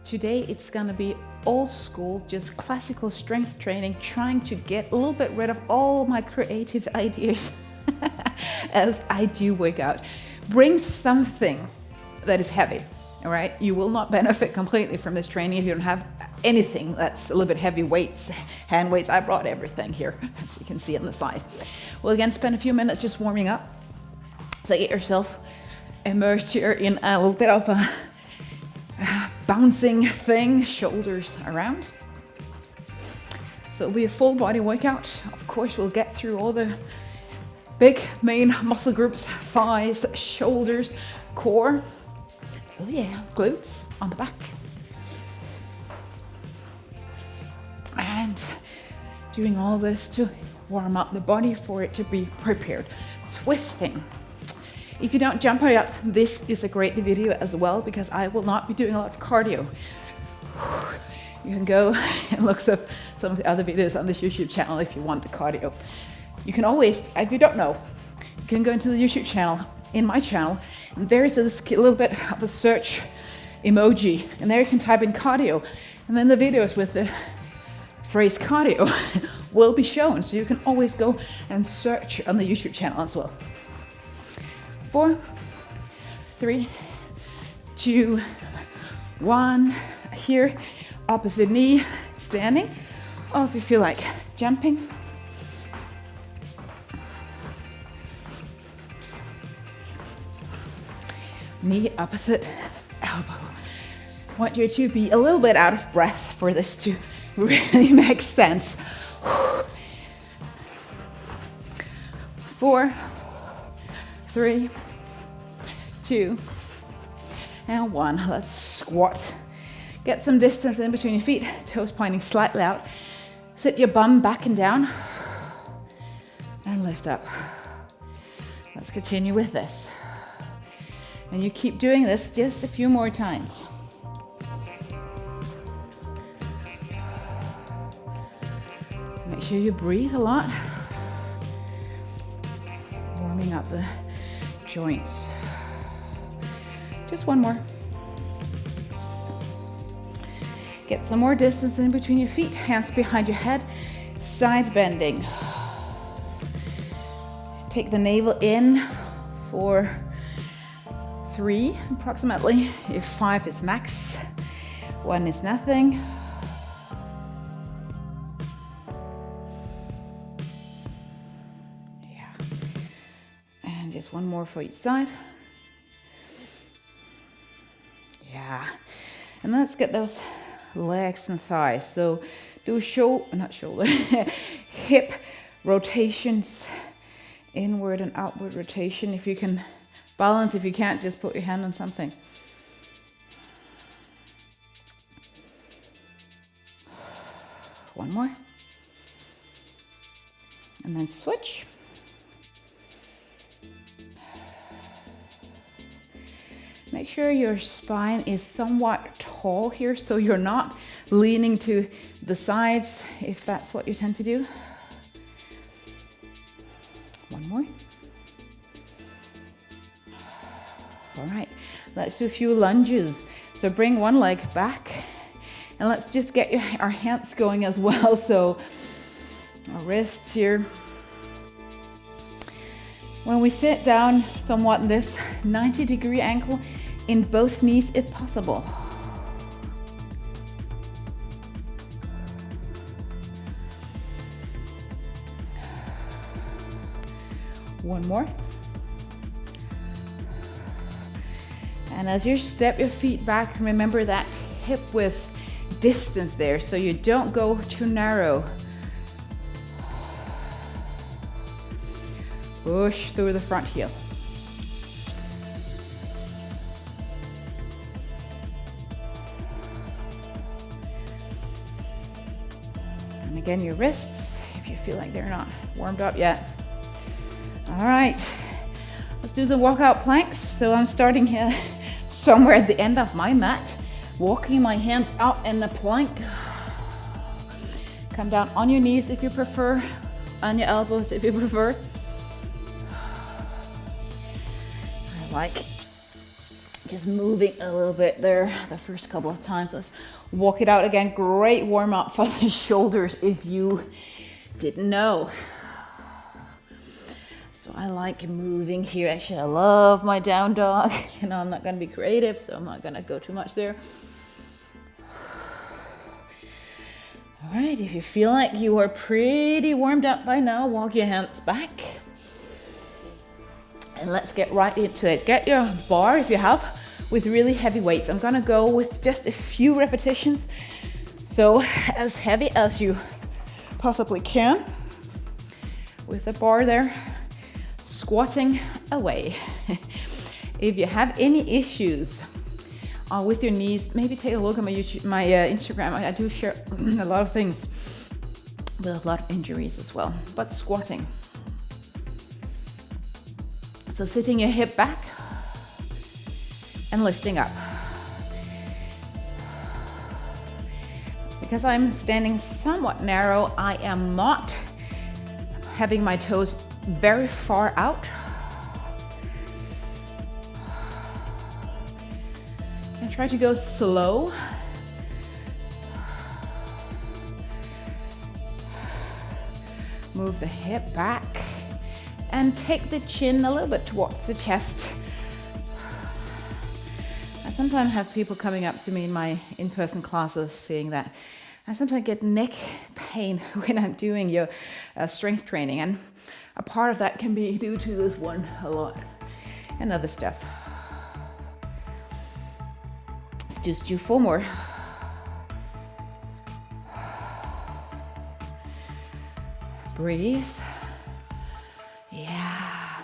Today it's gonna be old school, just classical strength training, trying to get a little bit rid of all my creative ideas as I do work out. Bring something that is heavy, all right? You will not benefit completely from this training if you don't have anything that's a little bit heavy, weights, hand weights. I brought everything here, as you can see on the side. We'll again spend a few minutes just warming up. So get yourself immersed here in a little bit of a bouncing thing, shoulders around. So it'll be a full body workout. Of course, we'll get through all the big main muscle groups, thighs, shoulders, core. Oh yeah, glutes on the back. And doing all this to warm up the body for it to be prepared. Twisting. If you don't jump out, this is a great video as well, because I will not be doing a lot of cardio. You can go and look up some of the other videos on this YouTube channel if you want the cardio. You can always, if you don't know, you can go into the YouTube channel, in my channel, and there is this little bit of a search emoji, and there you can type in cardio, and then the videos with the phrase cardio will be shown, so you can always go and search on the YouTube channel as well. 4, 3, 2, 1. Here, opposite knee, standing. Or if you feel like jumping. Knee opposite elbow. I want you to be a little bit out of breath for this to really make sense. 4, 3, 2, and 1. Let's squat. Get some distance in between your feet, toes pointing slightly out. Sit your bum back and down, and lift up. Let's continue with this. And you keep doing this just a few more times. Make sure you breathe a lot. Warming up the joints. Just one more. Get some more distance in between your feet, hands behind your head, side bending. Take the navel in for 3 approximately, if 5 is max, 1 is nothing. Yeah. And just one more for each side. Yeah. And let's get those legs and thighs. So do hip rotations, inward and outward rotation. If you can balance, if you can't, just put your hand on something. One more. And then switch. Make sure your spine is somewhat tall here, so you're not leaning to the sides if that's what you tend to do. One more. All right, let's do a few lunges. So bring one leg back, and let's just get our hands going as well. So our wrists here. When we sit down somewhat in this 90-degree angle in both knees if possible. One more. And as you step your feet back, remember that hip width distance there, so you don't go too narrow. Push through the front heel. And again, your wrists, if you feel like they're not warmed up yet. All right, let's do the walkout planks. So I'm starting here somewhere at the end of my mat, walking my hands out in a plank. Come down on your knees if you prefer, on your elbows if you prefer. I like just moving a little bit there the first couple of times. Let's walk it out again. Great warm up for the shoulders if you didn't know. So I like moving here. Actually, I love my down dog. You know, I'm not going to be creative, so I'm not going to go too much there. All right, if you feel like you are pretty warmed up by now, walk your hands back. And let's get right into it. Get your bar, if you have, with really heavy weights. I'm gonna go with just a few repetitions. So as heavy as you possibly can. With the bar there, squatting away. If you have any issues with your knees, maybe take a look at my Instagram. I do share a lot of things with a lot of injuries as well. But squatting. So sitting your hip back and lifting up. Because I'm standing somewhat narrow, I am not having my toes very far out. And try to go slow. Move the hip back. And take the chin a little bit towards the chest. I sometimes have people coming up to me in my in-person classes saying that I sometimes get neck pain when I'm doing your strength training. And a part of that can be due to this one a lot and other stuff. Let's just do 4 more. Breathe. Yeah.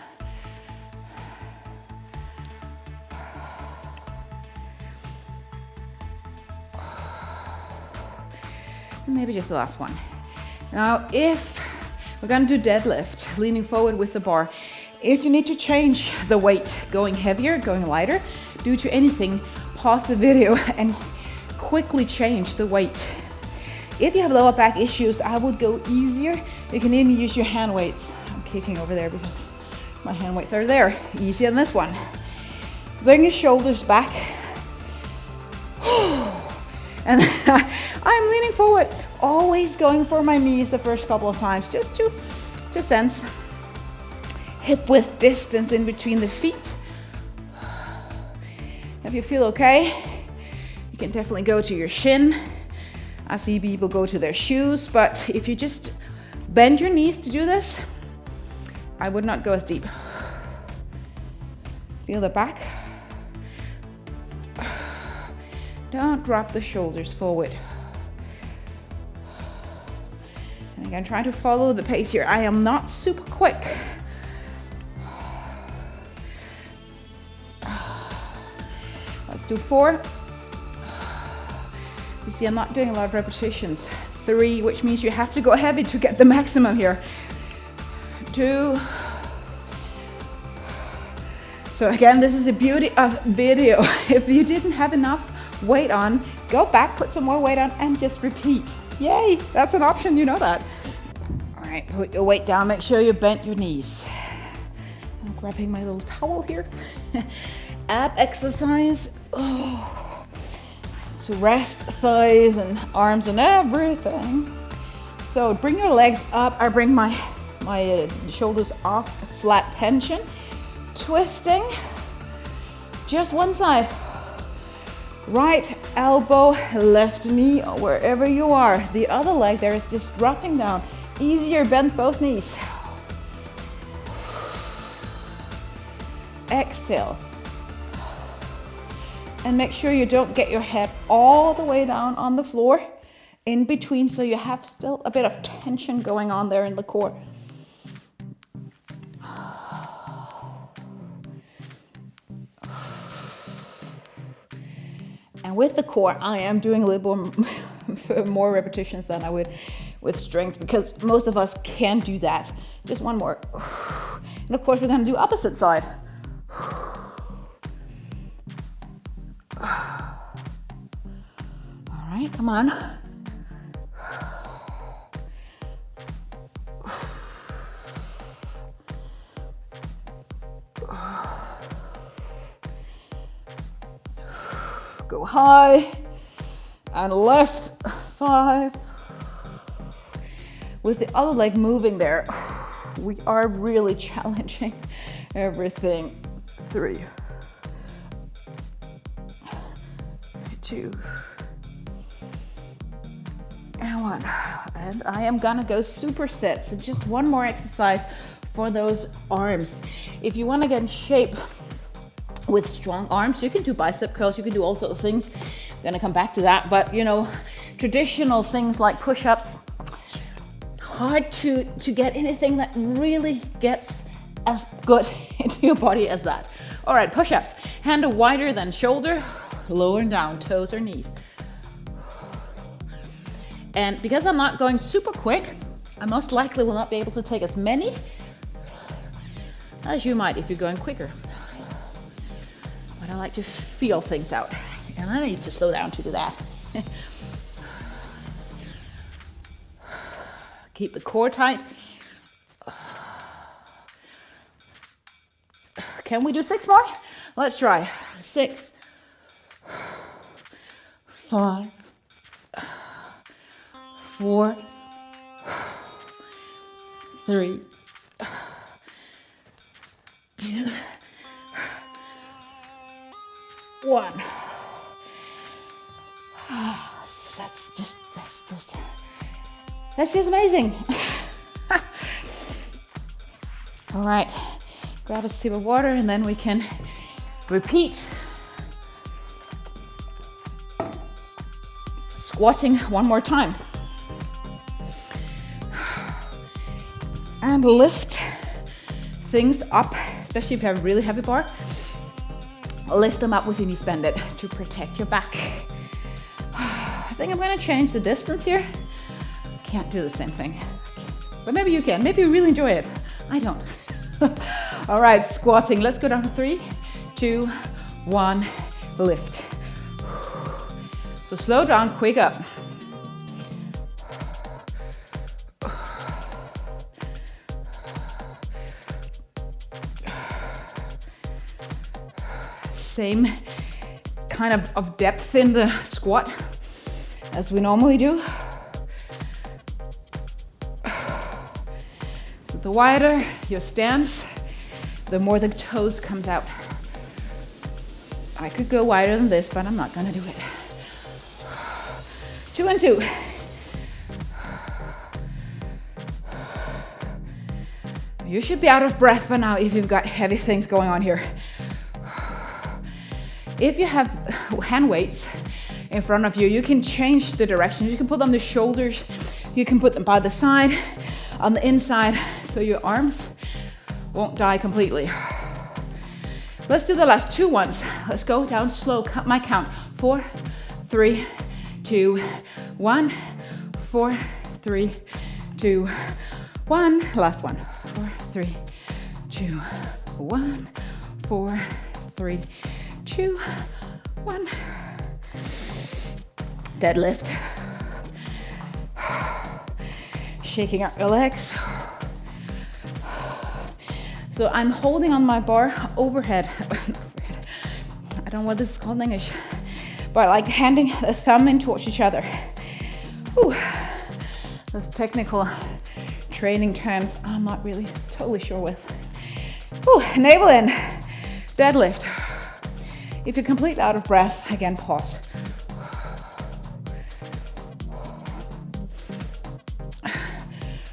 And maybe just the last one. Now, if we're going to do deadlift, leaning forward with the bar, if you need to change the weight, going heavier, going lighter, due to anything, pause the video and quickly change the weight. If you have lower back issues, I would go easier. You can even use your hand weights. Kicking over there because my hand weights are there. Easier than this one. Bring your shoulders back. And I'm leaning forward. Always going for my knees the first couple of times just to sense hip width distance in between the feet. If you feel okay, you can definitely go to your shin. I see people go to their shoes, but if you just bend your knees to do this, I would not go as deep. Feel the back. Don't drop the shoulders forward. And again, try to follow the pace here. I am not super quick. Let's do 4. You see, I'm not doing a lot of repetitions. 3, which means you have to go heavy to get the maximum here. 2. So again, this is the beauty of video. If you didn't have enough weight on, go back, put some more weight on, and just repeat. Yay, that's an option, you know that. All right, put your weight down, make sure you bend your knees. I'm grabbing my little towel here. Ab exercise. Oh, to rest thighs and arms and everything. So bring your legs up. I bring my shoulders off, flat tension, twisting, just one side. Right elbow, left knee, or wherever you are. The other leg there is just dropping down. Easier, bend both knees. Exhale. And make sure you don't get your head all the way down on the floor in between, so you have still a bit of tension going on there in the core. And with the core, I am doing a little more repetitions than I would with strength, because most of us can't do that. Just one more. And of course, we're going to do opposite side. All right, come on. high and lift. 5. With the other leg moving there, we are really challenging everything. 3, 2, and 1. And I am gonna go superset. So just one more exercise for those arms. If you want to get in shape with strong arms, you can do bicep curls, you can do all sorts of things. I'm gonna come back to that, but you know, traditional things like push-ups, hard to get anything that really gets as good into your body as that. All right, push-ups. Hand wider than shoulder, lower and down, toes or knees. And because I'm not going super quick, I most likely will not be able to take as many as you might if you're going quicker. But I like to feel things out, and I need to slow down to do that. Keep the core tight. Can we do 6 more? Let's try. 6, 5, 4, 3, 2, 1. That's just amazing. All right, grab a sip of water and then we can repeat. Squatting one more time. And lift things up, especially if you have a really heavy bar. Lift them up with your knees bended to protect your back. I think I'm gonna change the distance here. Can't do the same thing, but maybe you can. Maybe you really enjoy it. I don't. All right, squatting. Let's go down to 3, 2, 1, lift. So slow down, quick up. Same kind of depth in the squat as we normally do. So the wider your stance, the more the toes comes out. I could go wider than this, but I'm not gonna do it. 2 and 2. You should be out of breath by now if you've got heavy things going on here. If you have hand weights in front of you, you can change the direction. You can put them on the shoulders, you can put them by the side, on the inside, so your arms won't die completely. Let's do the last 2 ones. Let's go down slow, cut my count. 4, 3, 2, 1. 4, 3, 2, 1. Last one. 4, 3, 2, 1. 4, 3, 2, 1. Deadlift. Shaking out your legs. So I'm holding on my bar overhead. I don't know what this is called in English, but like handing a thumb in towards each other. Whew. Those technical training terms I'm not really totally sure with. Whew. Navel in. Deadlift. If you're completely out of breath, again, pause.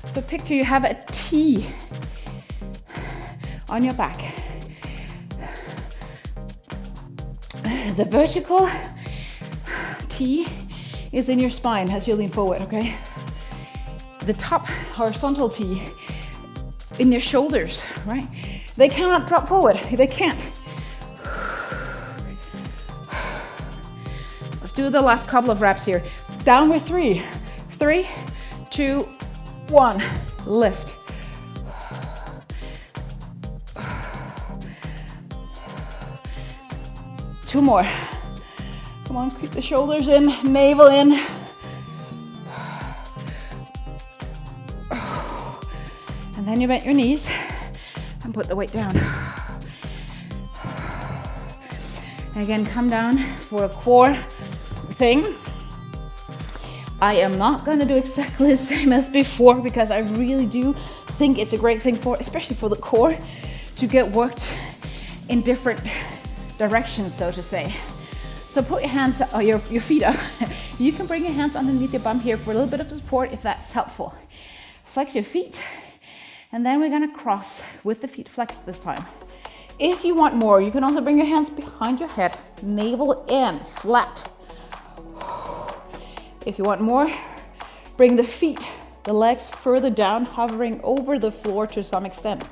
So picture you have a T on your back. The vertical T is in your spine as you lean forward, okay? The top horizontal T in your shoulders, right? They cannot drop forward, they can't. Let's do the last couple of reps here. Downward 3, 3, 2, 1, lift. Two more. Come on, keep the shoulders in, navel in. And then you bend your knees and put the weight down. Again, come down for a core thing. I am not gonna do exactly the same as before because I really do think it's a great thing for, especially for the core, to get worked in different directions, so to say. So put your hands, or your feet up. You can bring your hands underneath your bum here for a little bit of support if that's helpful. Flex your feet, and then we're gonna cross with the feet flexed this time. If you want more, you can also bring your hands behind your head, navel in, flat. If you want more, bring the feet, the legs further down, hovering over the floor to some extent.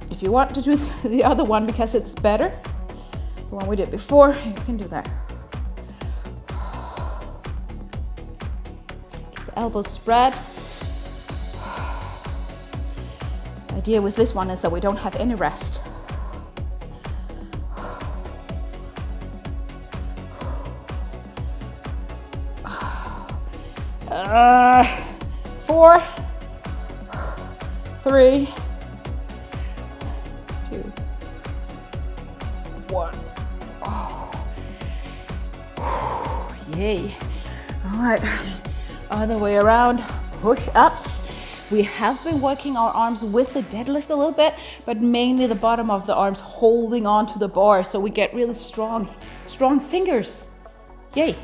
If you want to do the other one because it's better, the one we did before, you can do that. The elbows spread. The idea with this one is that we don't have any rest. 4, 3, 2, 1. Yay. All right, other way around, push-ups. We have been working our arms with the deadlift a little bit, but mainly the bottom of the arms holding on to the bar so we get really strong fingers. Yay.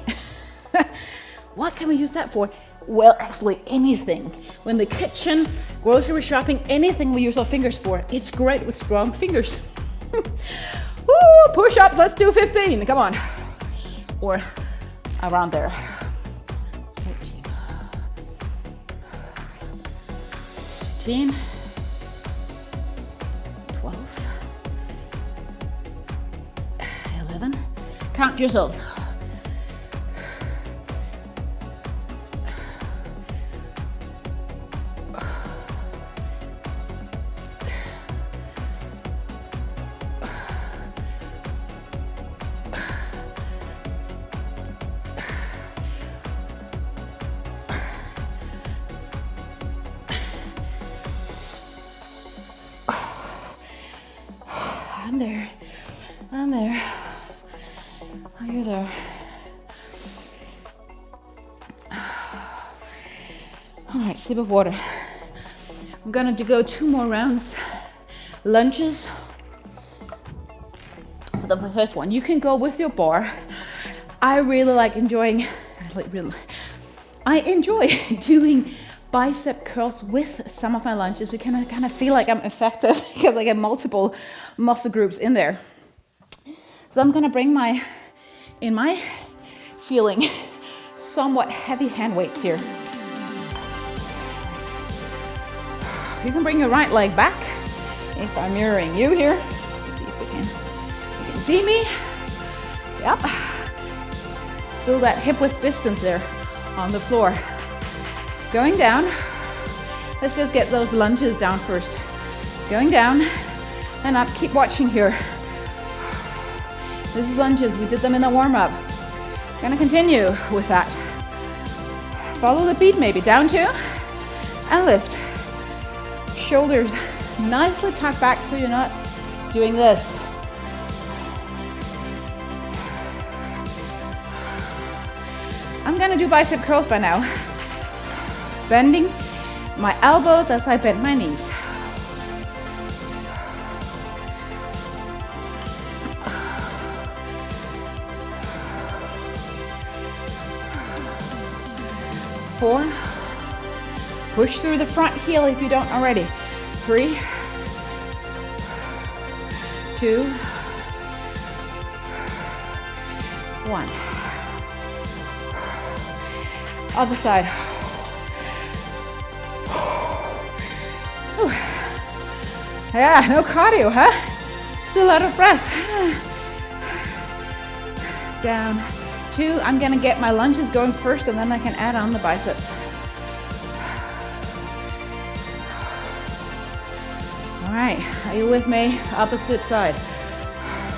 What can we use that for? Well, actually anything. When the kitchen, grocery shopping, anything we use our fingers for, it's great with strong fingers. Woo, push-ups, let's do 15, come on. Or around there. 13. 14. 12. 11. Count yourself. I'm there. Oh, you're there. All right, sip of water. I'm gonna go 2 more rounds. Lunges. For the first one, you can go with your bar. I enjoy doing bicep curls with some of my lunges because I kind of feel like I'm effective because I get multiple muscle groups in there. So I'm gonna bring in my feeling, somewhat heavy hand weights here. You can bring your right leg back. If I'm mirroring you here, let's see if you can see me. Yep. Still that hip width distance there on the floor. Going down. Let's just get those lunges down first. Going down and up. Keep watching here. This is lunges. We did them in the warm-up. Gonna continue with that. Follow the beat maybe. Down 2 and lift. Shoulders nicely tucked back so you're not doing this. I'm gonna do bicep curls by now. Bending my elbows as I bend my knees. Four. Push through the front heel if you don't already. 3, 2, 1. Other side. Whew. Yeah, no cardio, huh? Still out of breath. Down 2. I'm gonna get my lunges going first and then I can add on the biceps. All right, are you with me? Opposite side,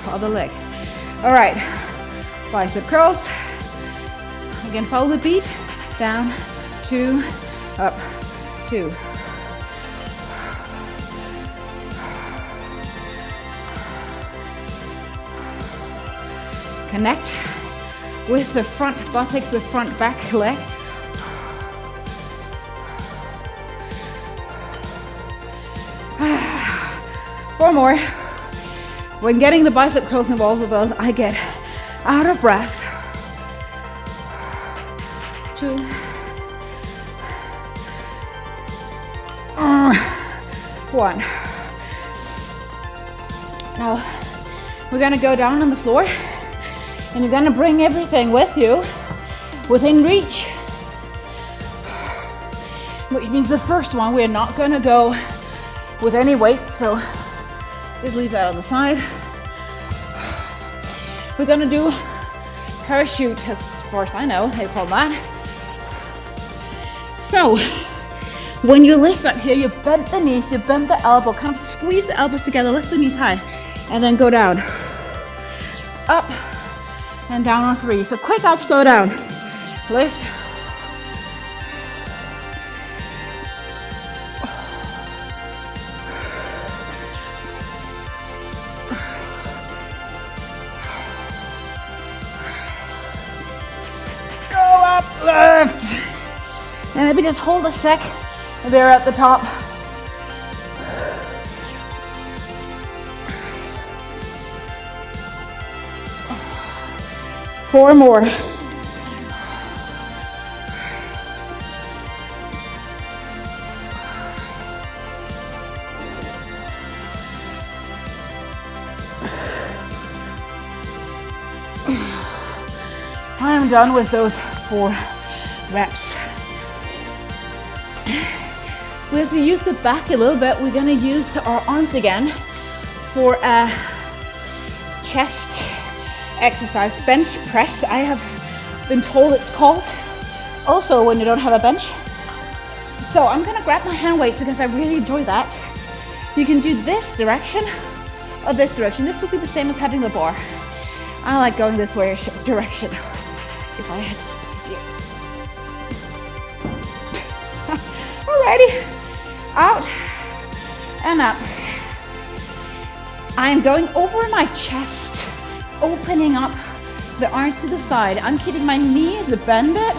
other leg. All right, bicep curls. Again, follow the beat. Down, 2, up, 2. Connect with the front buttocks, the front back leg. Four more. When getting the bicep curls in both of those, I get out of breath. 2. 1. Now, we're gonna go down on the floor and you're gonna bring everything with you within reach. Which means the first one, we're not gonna go with any weights, so just leave that on the side. We're gonna do parachute, as far as I know, they call that. So, when you lift up here, you bend the knees, you bend the elbow, kind of squeeze the elbows together, lift the knees high, and then go down. Up and down on 3. So quick up, slow down. Lift. Go up, lift. And maybe just hold a sec there at the top. Four more. I'm done with those 4 reps. As we use the back a little bit, we're gonna use our arms again for a chest exercise, bench press. I have been told it's called, also when you don't have a bench. So I'm gonna grab my hand weights because I really enjoy that. You can do this direction or this direction. This would be the same as having the bar. I like going this way direction if I had to squeeze you. Alrighty, out and up. I am going over my chest, opening up the arms to the side. I'm keeping my knees bended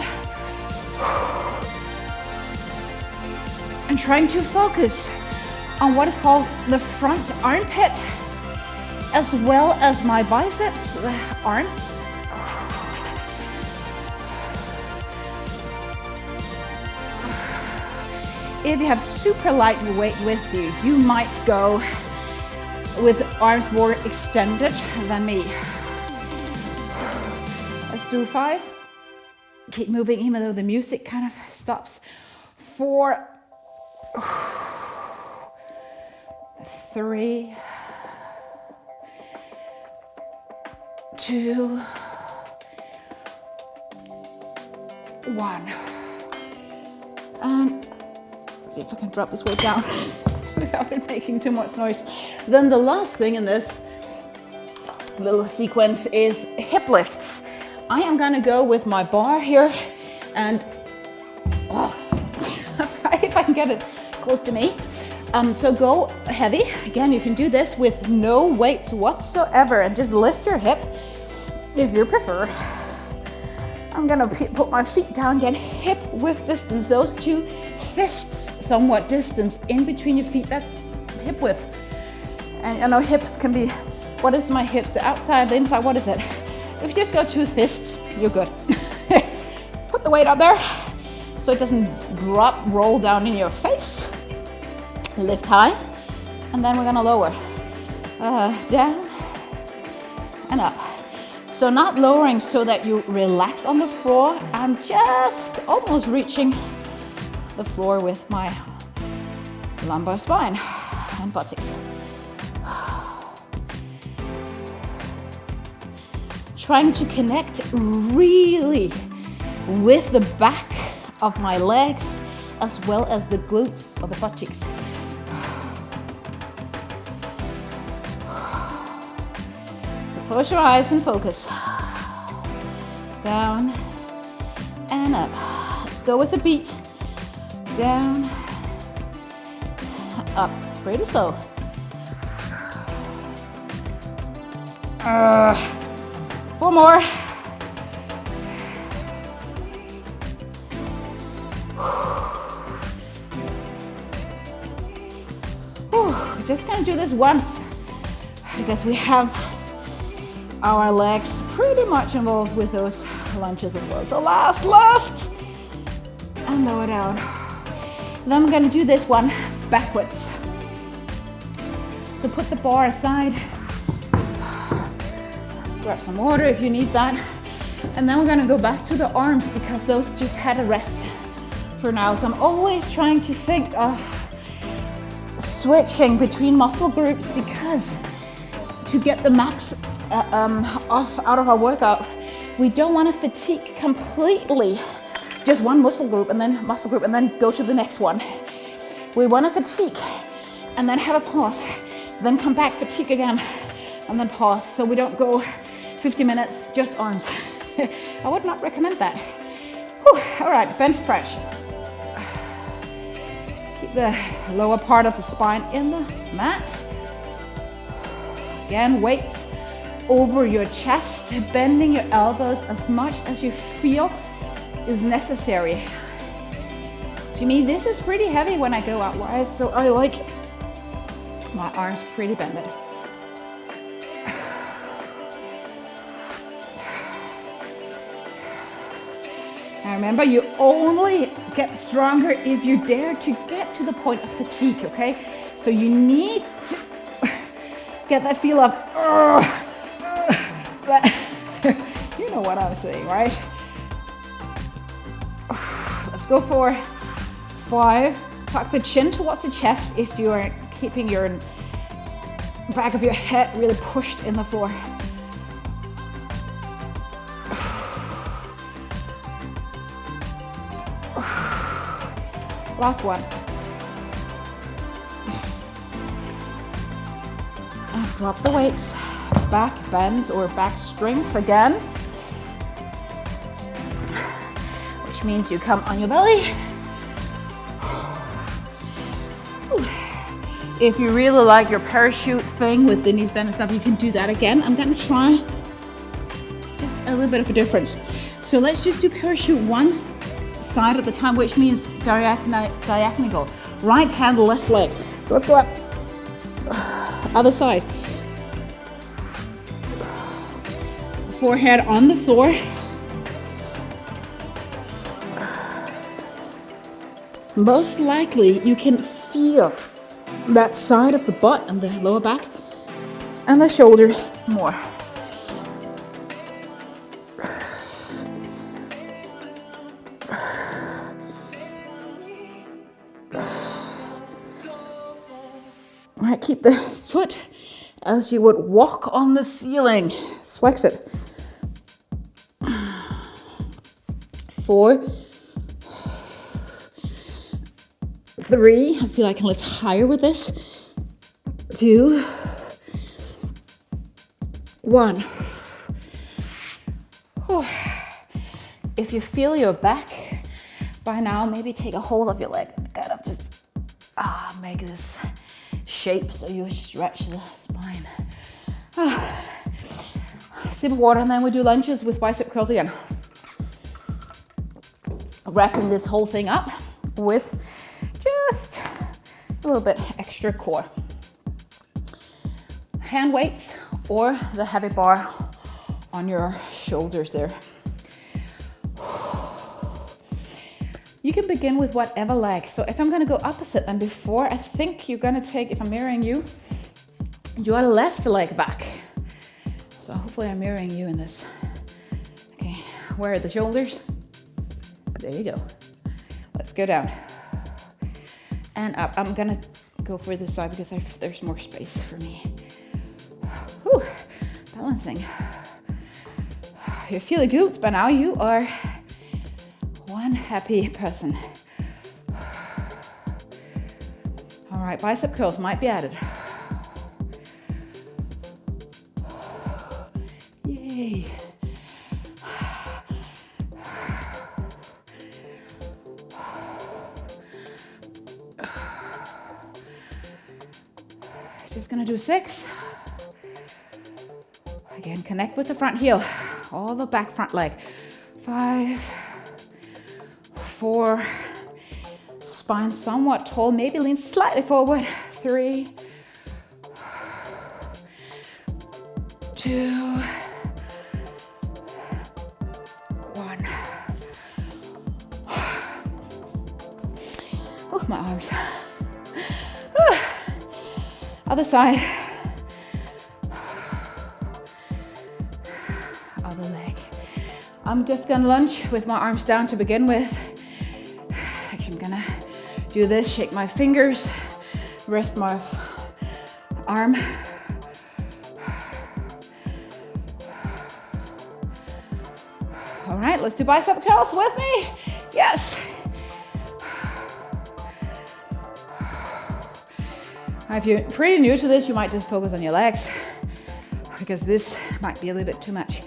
and trying to focus on what is called the front armpit, as well as my biceps, the arms. If you have super light weight with you, you might go with arms more extended than me. Let's do 5. Keep moving even though the music kind of stops. 4, 3, 2, 1. And see if I can drop this weight down without it making too much noise. Then the last thing in this little sequence is hip lifts. I am gonna go with my bar here and if I can get it close to me. So go heavy. Again, you can do this with no weights whatsoever and just lift your hip if you prefer. I'm gonna put my feet down, get hip width distance. Those 2 fists somewhat distance in between your feet, that's hip width. And I know hips can be, what is my hips? The outside, the inside, what is it? If you just go 2 fists, you're good. Put the weight up there so it doesn't roll down in your face. Lift high, and then we're gonna lower. Down and up. So not lowering so that you relax on the floor. I'm just almost reaching the floor with my lumbar spine and buttocks. Trying to connect really with the back of my legs as well as the glutes or the buttocks. So close your eyes and focus. Down and up. Let's go with the beat. Down, up, pretty slow. 4, 4 more. We're just gonna do this once because we have our legs pretty much involved with those lunges as well. So last lift and lower down. Then I'm gonna do this one backwards. So put the bar aside, grab some water if you need that. And then we're gonna go back to the arms because those just had a rest for now. So I'm always trying to think of switching between muscle groups because to get the max out of our workout, we don't want to fatigue completely just one muscle group and then go to the next one. We want to fatigue and then have a pause, then come back, fatigue again, and then pause, so we don't go 50 minutes just arms. I would not recommend that. Whew. All right, bench press. Keep the lower part of the spine in the mat. Again, weights over your chest, bending your elbows as much as you feel is necessary. To me, this is pretty heavy when I go out wide, so I like my arms pretty bended. And remember, you only get stronger if you dare to get to the point of fatigue, okay? So you need to get that feel of, you know what I'm saying, right? Let's go for 5. Tuck the chin towards the chest if you are keeping your back of your head really pushed in the floor. Last one. And drop the weights. Back bends or back strength again. Which means you come on your belly. If you really like your parachute thing with the knees bent and stuff, you can do that again. I'm gonna try just a little bit of a difference. So let's just do parachute one side at the time, which means diagonal. Right hand, left leg. So let's go up. Other side. Forehead on the floor. Most likely you can feel that side of the butt and the lower back and the shoulder more. All right, keep the foot as you would walk on the ceiling. Flex it. 4, 3, I feel I can lift higher with this. 2, 1. If you feel your back by now, maybe take a hold of your leg and kind of just make this shape so you stretch the spine. Sip of water, and then we do lunges with bicep curls again. Wrapping this whole thing up with just a little bit extra core. Hand weights or the heavy bar on your shoulders there. You can begin with whatever leg. So if I'm gonna go opposite than before, I think you're gonna take, if I'm mirroring you, your left leg back. So hopefully I'm mirroring you in this. Okay, where are the shoulders? There you go. Let's go down and up. I'm gonna go for this side because there's more space for me. Whew, balancing. You're feeling good, but now you are one happy person. All right, bicep curls might be added. Yay. Just gonna do 6. Again, connect with the front heel. all the back front leg. 5, 4, spine somewhat tall, maybe lean slightly forward. 3, 2, 1. Oh, my arms. Other side. Other leg. I'm just gonna lunge with my arms down to begin with. Actually, I'm gonna do this, shake my fingers, rest my arm. All right, let's do bicep curls with me. Yes. Now, if you're pretty new to this, you might just focus on your legs because this might be a little bit too much.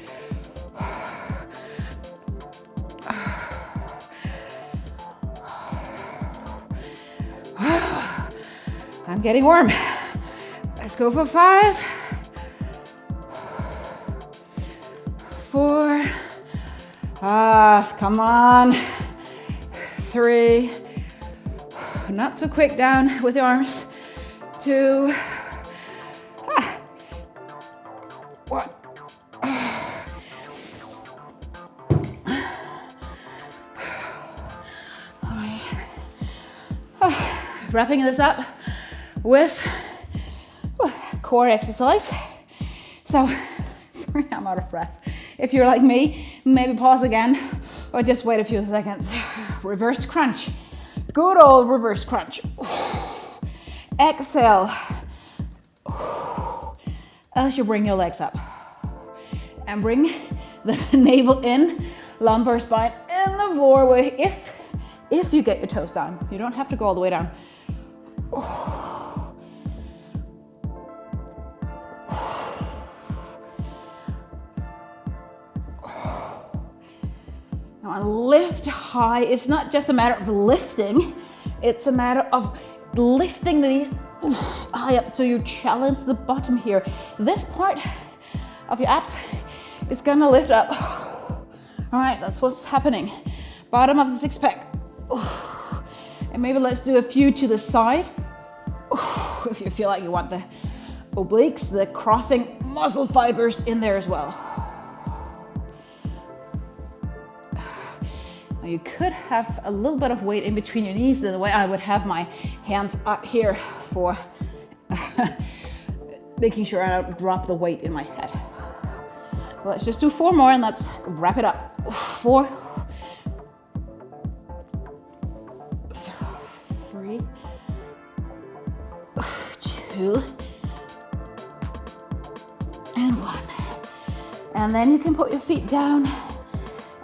I'm getting warm. Let's go for 5, 4, come on, 3, not too quick down with your arms, 2, 1. All right. Wrapping this up with core exercise. So, sorry, I'm out of breath. If you're like me, maybe pause again or just wait a few seconds. Reverse crunch. Good old reverse crunch. Exhale. As you bring your legs up. And bring the navel in, lumbar spine in the floor. If you get your toes down. You don't have to go all the way down. Now lift high. It's not just a matter of lifting, it's a matter of lifting the knees high up so you challenge the bottom here. This part of your abs is gonna lift up. All right, that's what's happening. Bottom of the six pack. And maybe let's do a few to the side. If you feel like you want the obliques, the crossing muscle fibers in there as well. Now you could have a little bit of weight in between your knees. The way I would have my hands up here for making sure I don't drop the weight in my head. Well, let's just do 4 more and let's wrap it up. 4, 3, 2, and 1. And then you can put your feet down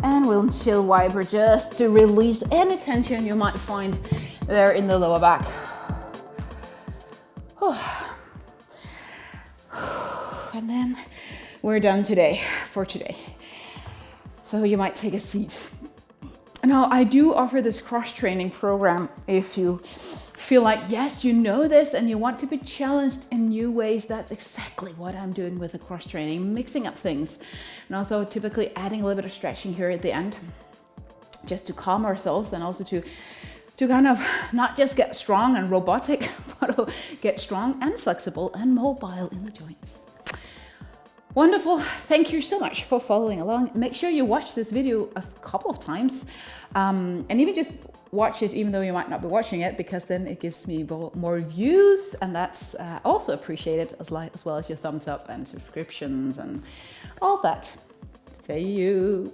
and windshield wiper just to release any tension you might find there in the lower back. And then we're done for today. So you might take a seat. Now, I do offer this cross-training program if you feel like, yes, you know this and you want to be challenged in new ways. That's exactly what I'm doing with the cross-training, mixing up things. And also typically adding a little bit of stretching here at the end, just to calm ourselves and also to kind of not just get strong and robotic, but get strong and flexible and mobile in the joints. Wonderful. Thank you so much for following along. Make sure you watch this video a couple of times and even just watch it even though you might not be watching it, because then it gives me more views, and that's also appreciated as well as your thumbs up and subscriptions and all that. See you.